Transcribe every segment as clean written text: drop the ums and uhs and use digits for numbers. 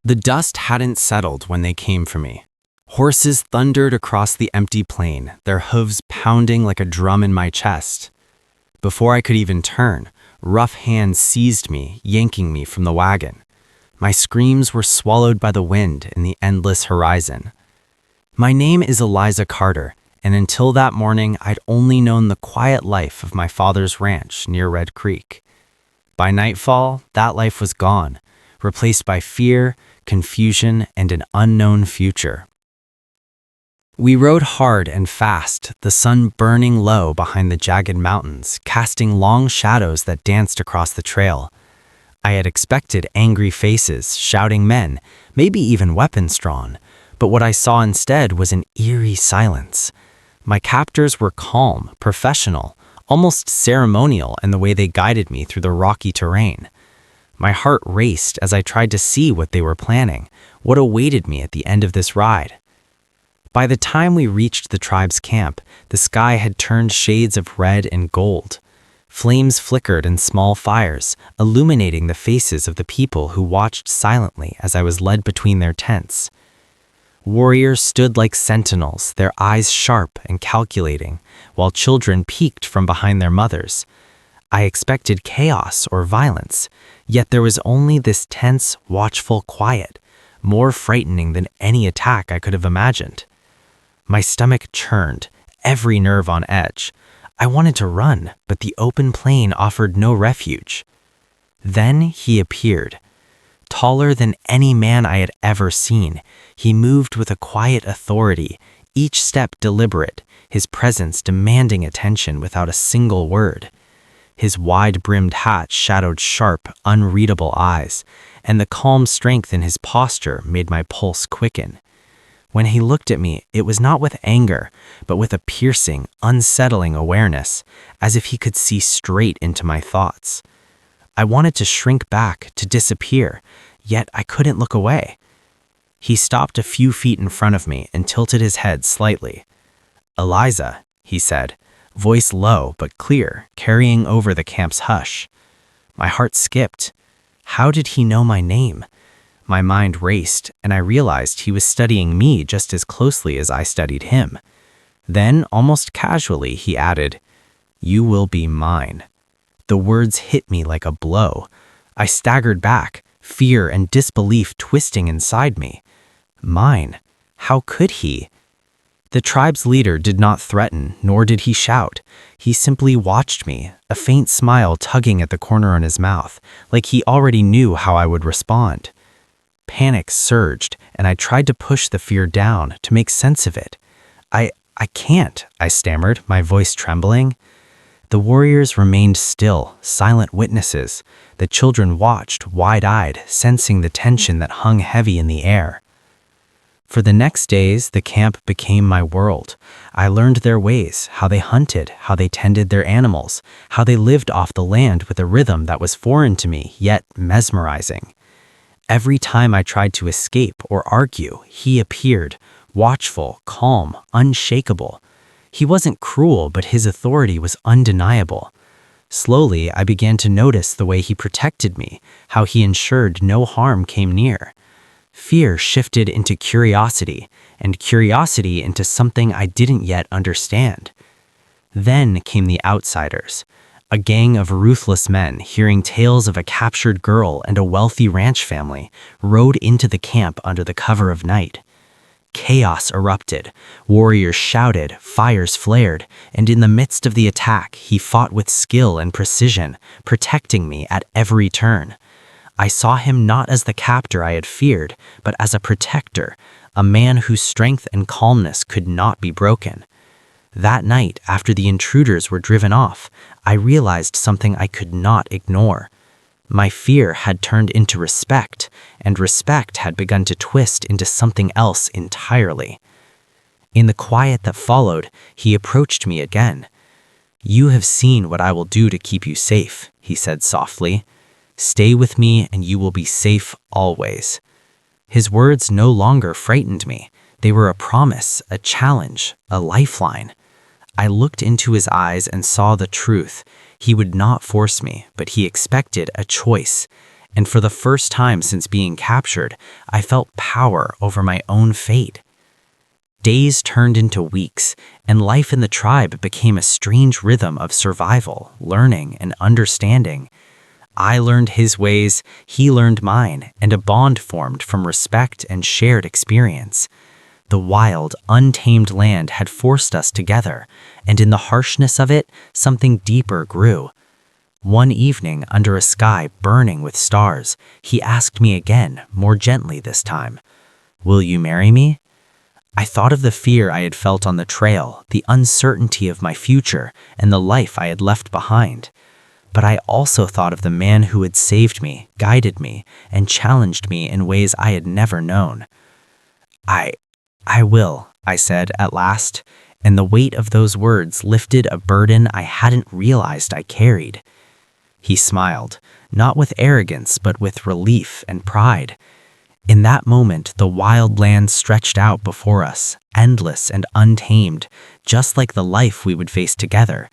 The dust hadn't settled when they came for me. Horses thundered across the empty plain, their hooves pounding like a drum in my chest. Before I could even turn, rough hands seized me, yanking me from the wagon. My screams were swallowed by the wind in the endless horizon. My name is Eliza Carter, and until that morning, I'd only known the quiet life of my father's ranch near Red Creek. By nightfall, that life was gone, replaced by fear, confusion, and an unknown future. We rode hard and fast, the sun burning low behind the jagged mountains, casting long shadows that danced across the trail. I had expected angry faces, shouting men, maybe even weapons drawn, but what I saw instead was an eerie silence. My captors were calm, professional, almost ceremonial in the way they guided me through the rocky terrain. My heart raced as I tried to see what they were planning, what awaited me at the end of this ride. By the time we reached the tribe's camp, the sky had turned shades of red and gold. Flames flickered in small fires, illuminating the faces of the people who watched silently as I was led between their tents. Warriors stood like sentinels, their eyes sharp and calculating, while children peeked from behind their mothers. I expected chaos or violence, yet there was only this tense, watchful quiet, more frightening than any attack I could have imagined. My stomach churned, every nerve on edge. I wanted to run, but the open plain offered no refuge. Then he appeared. Taller than any man I had ever seen, he moved with a quiet authority, each step deliberate, his presence demanding attention without a single word. His wide-brimmed hat shadowed sharp, unreadable eyes, and the calm strength in his posture made my pulse quicken. When he looked at me, it was not with anger, but with a piercing, unsettling awareness, as if he could see straight into my thoughts. I wanted to shrink back, to disappear, yet I couldn't look away. He stopped a few feet in front of me and tilted his head slightly. "Eliza," he said, voice low but clear, carrying over the camp's hush. My heart skipped. How did he know my name? My mind raced, and I realized he was studying me just as closely as I studied him. Then, almost casually, he added, "You will be mine." The words hit me like a blow. I staggered back, fear and disbelief twisting inside me. Mine? How could he? The tribe's leader did not threaten, nor did he shout. He simply watched me, a faint smile tugging at the corner of his mouth, like he already knew how I would respond. Panic surged, and I tried to push the fear down, to make sense of it. I can't, I stammered, my voice trembling. The warriors remained still, silent witnesses. The children watched, wide-eyed, sensing the tension that hung heavy in the air. For the next days, the camp became my world. I learned their ways, how they hunted, how they tended their animals, how they lived off the land with a rhythm that was foreign to me, yet mesmerizing. Every time I tried to escape or argue, he appeared, watchful, calm, unshakable. He wasn't cruel, but his authority was undeniable. Slowly, I began to notice the way he protected me, how he ensured no harm came near. Fear shifted into curiosity, and curiosity into something I didn't yet understand. Then came the outsiders. A gang of ruthless men, hearing tales of a captured girl and a wealthy ranch family, rode into the camp under the cover of night. Chaos erupted, warriors shouted, fires flared, and in the midst of the attack, he fought with skill and precision, protecting me at every turn. I saw him not as the captor I had feared, but as a protector, a man whose strength and calmness could not be broken. That night, after the intruders were driven off, I realized something I could not ignore. My fear had turned into respect, and respect had begun to twist into something else entirely. In the quiet that followed, he approached me again. "You have seen what I will do to keep you safe," he said softly. "Stay with me and you will be safe always." His words no longer frightened me. They were a promise, a challenge, a lifeline. I looked into his eyes and saw the truth. He would not force me, but he expected a choice. And for the first time since being captured, I felt power over my own fate. Days turned into weeks, and life in the tribe became a strange rhythm of survival, learning, and understanding. I learned his ways, he learned mine, and a bond formed from respect and shared experience. The wild, untamed land had forced us together, and in the harshness of it, something deeper grew. One evening, under a sky burning with stars, he asked me again, more gently this time, "Will you marry me?" I thought of the fear I had felt on the trail, the uncertainty of my future, and the life I had left behind. But I also thought of the man who had saved me, guided me, and challenged me in ways I had never known. I will, I said at last, and the weight of those words lifted a burden I hadn't realized I carried. He smiled, not with arrogance, but with relief and pride. In that moment, the wild land stretched out before us, endless and untamed, just like the life we would face together.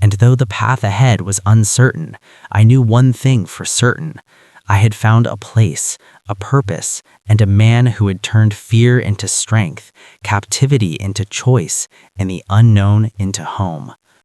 And though the path ahead was uncertain, I knew one thing for certain. I had found a place, a purpose, and a man who had turned fear into strength, captivity into choice, and the unknown into home.